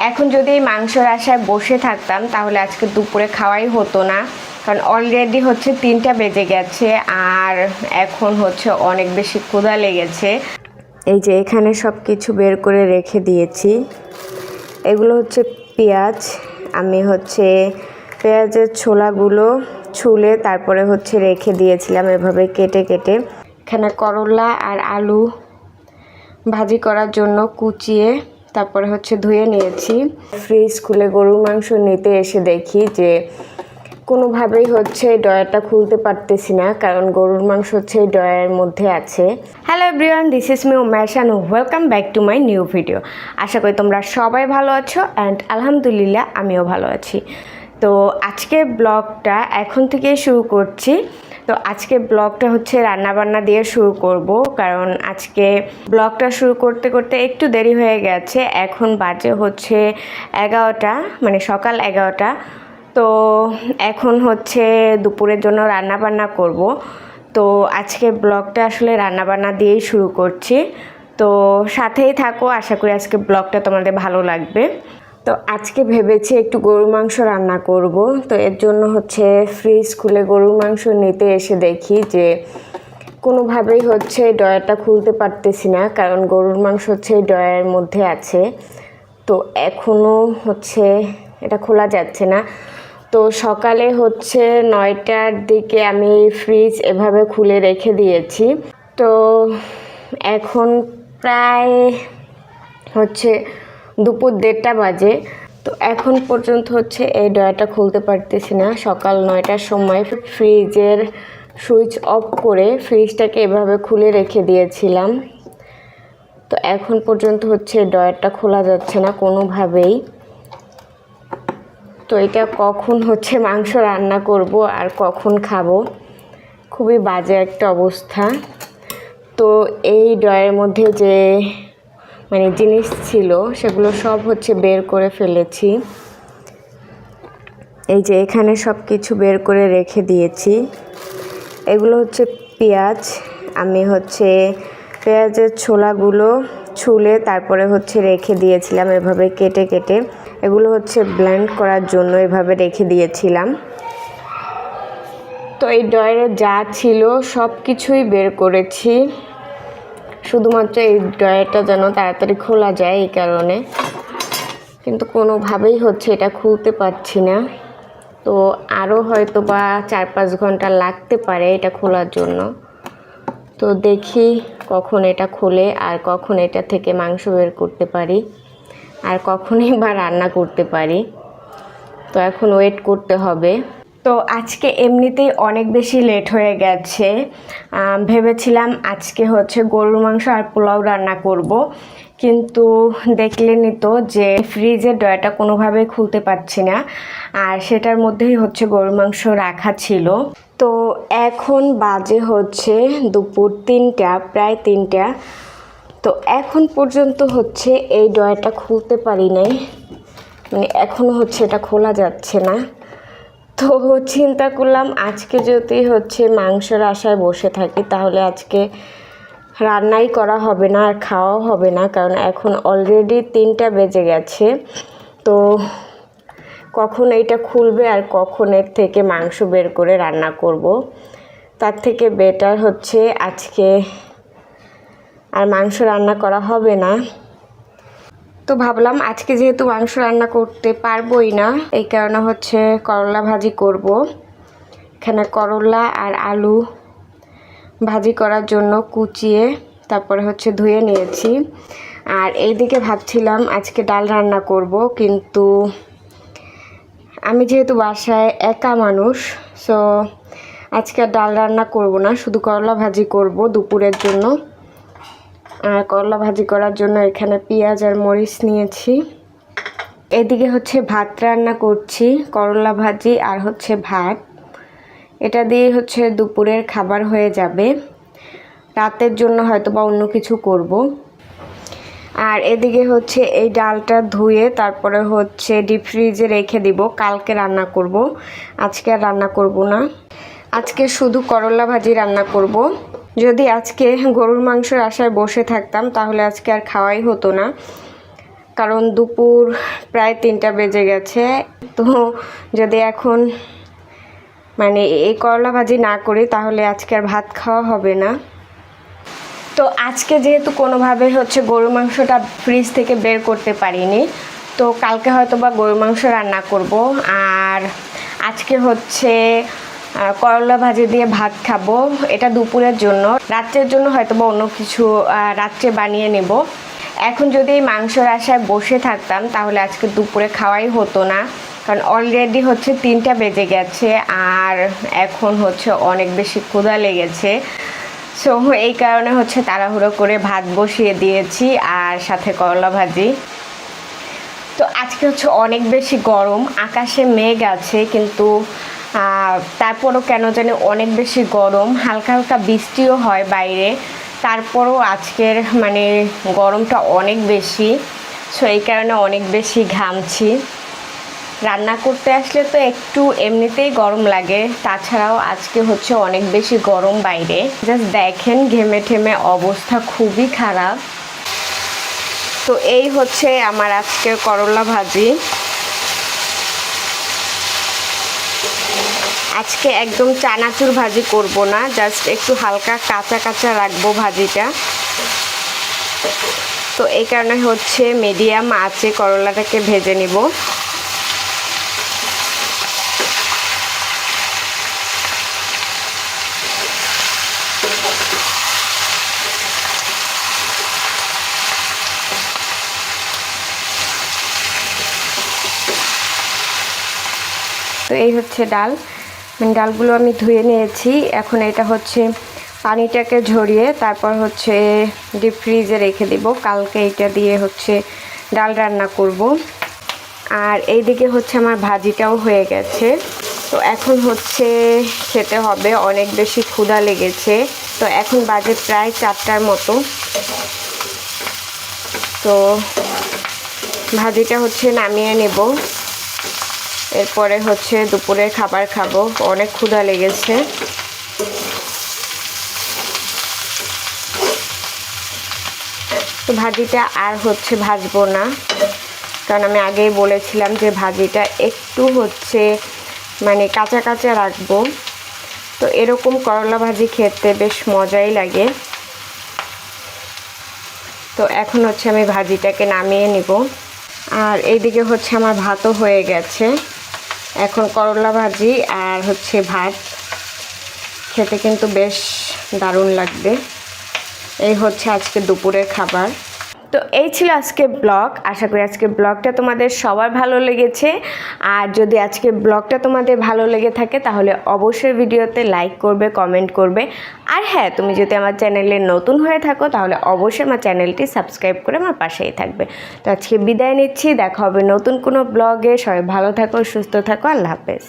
এখন যদি এই মাংসের আশায় বসে থাকতাম তাহলে আজকে দুপুরে খাওয়াই হতো না, কারণ অলরেডি হচ্ছে 3টা বেজে গেছে আর এখন হচ্ছে অনেক বেশি ক্ষুধা লেগেছে। এই যে এখানে সব কিছু বের করে রেখে দিয়েছি। এগুলো হচ্ছে পেঁয়াজ। আমি হচ্ছে পেঁয়াজের ছোলাগুলো ছুলে তারপরে হচ্ছে রেখে দিয়েছিলাম এভাবে কেটে কেটে। এখানে করলা আর আলু ভাজি করার জন্য কুচিয়ে তারপরে হচ্ছে ধুয়ে নিয়েছি। ফ্রিজ খুলে গরুর মাংস নিতে এসে দেখি যে কোনোভাবেই হচ্ছে ডয়ারটা খুলতে পারতেছি না, কারণ গরুর মাংস হচ্ছে এই ডয়ারের মধ্যে আছে। Hello everyone, this is me Umeshan, welcome back to my new video. আশা করি তোমরা সবাই ভালো আছো অ্যান্ড আলহামদুলিল্লাহ আমিও ভালো আছি। তো আজকে ব্লগটা এখন থেকেই শুরু করছি। তো আজকে ব্লগটা হচ্ছে রান্নাবান্না দিয়ে শুরু করব, কারণ আজকে ব্লগটা শুরু করতে করতে একটু দেরি হয়ে গেছে। এখন বাজে হচ্ছে 11টা, মানে সকাল 11টা। তো এখন হচ্ছে দুপুরের জন্য রান্নাবান্না করব। তো আজকে ব্লগটা আসলে রান্নাবান্না দিয়েই শুরু করছি। তো সাথেই থাকো, আশা করি আজকে ব্লগটা তোমাদের ভালো লাগবে। তো আজকে ভেবেছি একটু গরুর মাংস রান্না করব। তো এর জন্য হচ্ছে ফ্রিজ খুলে গরুর মাংস নিতে এসে দেখি যে কোনোভাবেই হচ্ছে ডয়ারটা খুলতে পারতেছি না, কারণ গরুর মাংস হচ্ছে এই ডয়ারের মধ্যে আছে। তো এখনও হচ্ছে এটা খোলা যাচ্ছে না। তো সকালে হচ্ছে 9টার দিকে আমি ফ্রিজ এভাবে খুলে রেখে দিয়েছি। তো এখন প্রায় হচ্ছে দুপুর 1:30 বাজে। তো এখন পর্যন্ত হচ্ছে এই ডয়ারটা খুলতে পারতেছি না। সকাল 9টার সময় ফ্রিজের সুইচ অফ করে ফ্রিজটাকে এভাবে খুলে রেখে দিয়েছিলাম। তো এখন পর্যন্ত হচ্ছে ডয়ারটা খোলা যাচ্ছে না কোনোভাবেই। তো এটা কখন হচ্ছে মাংস রান্না করব আর কখন খাবো, খুবই বাজে একটা অবস্থা। তো এই ডয়ারের মধ্যে যে জিনিস ছিল সেগুলো সব হচ্ছে বের করে ফেলেছি। এই যে এখানে সব কিছু বের করে রেখে দিয়েছি। এগুলো হচ্ছে পেঁয়াজ। আমি হচ্ছে পেঁয়াজের ছোলাগুলো ছুলে তারপরে হচ্ছে রেখে দিয়েছিলাম এভাবে কেটে কেটে। এগুলো হচ্ছে ব্লেন্ড করার জন্য এভাবে রেখে দিয়েছিলাম। তো এই ডয়ারে যা ছিল সব কিছুই বের করেছি, শুধুমাত্র এই ডয়ারটা যেন তাড়াতাড়ি খোলা যায় এই কারণে। কিন্তু কোনোভাবেই হচ্ছে এটা খুলতে পারছি না। তো আরও হয়তো বা 4-5 ঘন্টা লাগতে পারে এটা খোলার জন্য। তো দেখি কখন এটা খোলে আর কখন এটা থেকে মাংস বের করতে পারি আর কখনই বা রান্না করতে পারি। তো এখন ওয়েট করতে হবে। তো আজকে এমনিতেই অনেক বেশি লেট হয়ে গেছে। ভেবেছিলাম আজকে হচ্ছে গরুর মাংস আর পোলাও রান্না করব, কিন্তু দেখলেনই তো যে ফ্রিজের ডয়ারটা কোনোভাবেই খুলতে পারছি না, আর সেটার মধ্যেই হচ্ছে গরুর মাংস রাখা ছিল। তো এখন বাজে হচ্ছে দুপুর 3টা, প্রায় 3টা। তো এখন পর্যন্ত হচ্ছে এই ডয়ারটা খুলতে পারি নাই, এখনও হচ্ছে এটা খোলা যাচ্ছে না। তো চিন্তা করলাম আজকে যদি হচ্ছে মাংসের আশায় বসে থাকি তাহলে আজকে রান্নাই করা হবে না আর খাওয়াও হবে না, কারণ এখন অলরেডি 3টা বেজে গেছে। তো কখন এইটা খুলবে আর কখন এর থেকে মাংস বের করে রান্না করব, তার থেকে বেটার হচ্ছে আজকে আর মাংস রান্না করা হবে না। তো ভাবলাম আজকে যেহেতু মাংস রান্না করতে পারবোই না, এই কারণে হচ্ছে করলা ভাজি করব। এখানে করলা আর আলু ভাজি করার জন্য কুচিয়ে তারপরে হচ্ছে ধুয়ে নিয়েছি। আর এইদিকে ভাবছিলাম আজকে ডাল রান্না করব, কিন্তু আমি যেহেতু বাসায় একা মানুষ, সো আজকে ডাল রান্না করব না, শুধু করলা ভাজি করব দুপুরের জন্য। আর করলা ভাজি করার জন্য এখানে পেঁয়াজ আর মরিচ নিয়েছি। এদিকে হচ্ছে ভাত রান্না করছি, করলা ভাজি আর হচ্ছে ভাত। এটা দিয়ে হচ্ছে দুপুরের খাবার হয়ে যাবে। রাতের জন্য হয়তো বা অন্য কিছু করব। আর এদিকে হচ্ছে এই ডালটা ধুয়ে তারপরে হচ্ছে ডিপ ফ্রিজে রেখে দিব, কালকে রান্না করব। আজকে আর রান্না করব না, আজকে শুধু করলা ভাজি রান্না করব। যদি আজকে গরুর মাংসের আশায় বসে থাকতাম তাহলে আজকে আর খাওয়াই হতো না। কারণ দুপুর প্রায় 3টা বেজে গেছে। তো যদি এখন মানে এই করলা ভাজি না করি তাহলে আজকে আর ভাত খাওয়া হবে না। তো আজকে যেহেতু কোনোভাবে হচ্ছে গরুর মাংসটা ফ্রিজ থেকে বের করতে পারিনি, তো কালকে হয়তো বা গরুর মাংস রান্না করব। আর আজকে হচ্ছে করলা ভাজি দিয়ে ভাত খাবো, এটা দুপুরের জন্য। রাত্রের জন্য হয়তো বা অন্য কিছু রাত্রে বানিয়ে নেব। এখন যদি এই মাংসের আশায় বসে থাকতাম তাহলে আজকে দুপুরে খাওয়াই হতো না, কারণ অলরেডি হচ্ছে 3টা বেজে গেছে আর এখন হচ্ছে অনেক বেশি ক্ষুধা লেগেছে। সো এই কারণে হচ্ছে তাড়াহুড়ো করে ভাত বসিয়ে দিয়েছি আর সাথে করলা ভাজি। তো আজকে হচ্ছে অনেক বেশি গরম, আকাশে মেঘ আছে কিন্তু তারপরও কেন জানি অনেক বেশি গরম, হালকা হালকা বৃষ্টিও হয় বাইরে, তারপরও আজকের মানে গরমটা অনেক বেশি। সো এই কারণে অনেক বেশি ঘামছি। রান্না করতে আসলে তো একটু এমনিতেই গরম লাগে, তাছাড়াও আজকে হচ্ছে অনেক বেশি গরম বাইরে। জাস্ট দেখেন ঘেমে ঠেমে অবস্থা খুবই খারাপ। তো এই হচ্ছে আমার আজকের করলা ভাজি। আজকে একদম চানাচুর ভাজি করব না, জাস্ট একটু হালকা কাঁচা কাঁচা রাখবো ভাজিটা। তো এই কারণে হচ্ছে মিডিয়াম আঁচে করলাটাকে ভেজে নিব। তো এই হচ্ছে ডাল, ডালগুলো আমি ধুয়ে নিয়েছি। এখন এটা হচ্ছে পানিটাকে ঝরিয়ে তারপর হচ্ছে ডিপ ফ্রিজে রেখে দিব, কালকে এটা দিয়ে হচ্ছে ডাল রান্না করব। আর এইদিকে হচ্ছে আমার ভাজিটাও হয়ে গেছে। তো এখন হচ্ছে খেতে হবে, অনেক বেশি ক্ষুধা লেগেছে। তো এখন বাজে প্রায় 4টার মতো। তো ভাজিটা হচ্ছে নামিয়ে নেব, এরপরে হচ্ছে দুপুরে খাবার খাবো, অনেক ক্ষুধা লেগেছে। তো ভাজিটা আর হচ্ছে ভাজবো না, কারণ আমি আগেই বলেছিলাম যে ভাজিটা একটু হচ্ছে মানে কাঁচা কাঁচা রাখবো। তো এরকম করলা ভাজি খেতে বেশ মজাই লাগে। তো এখন হচ্ছে আমি ভাজিটাকে নামিয়ে নিব। আর এইদিকে হচ্ছে আমার ভাতও হয়ে গেছে। এখন করলা ভাজি আর হচ্ছে ভাত খেতে কিন্তু বেশ দারুণ লাগবে। এই হচ্ছে আজকে দুপুরের খাবার। তো এই ছিল আজকে ব্লগ। আশা করি আজকে ব্লগটা তোমাদের সবার ভালো লেগেছে। আর যদি আজকে ব্লগটা তোমাদের ভালো লেগে থাকে তাহলে অবশ্যই ভিডিওতে লাইক করবে, কমেন্ট করবে। আর হ্যাঁ, তুমি যদি আমার চ্যানেলে নতুন হয়ে থাকো তাহলে অবশ্যই আমার চ্যানেলটি সাবস্ক্রাইব করে আমার পাশেই থাকবে। তো আজকে বিদায় নিচ্ছি, দেখা হবে নতুন কোনো ব্লগে। সবাই ভালো থাকো, সুস্থ থাকো, আল্লাহ হাফেজ।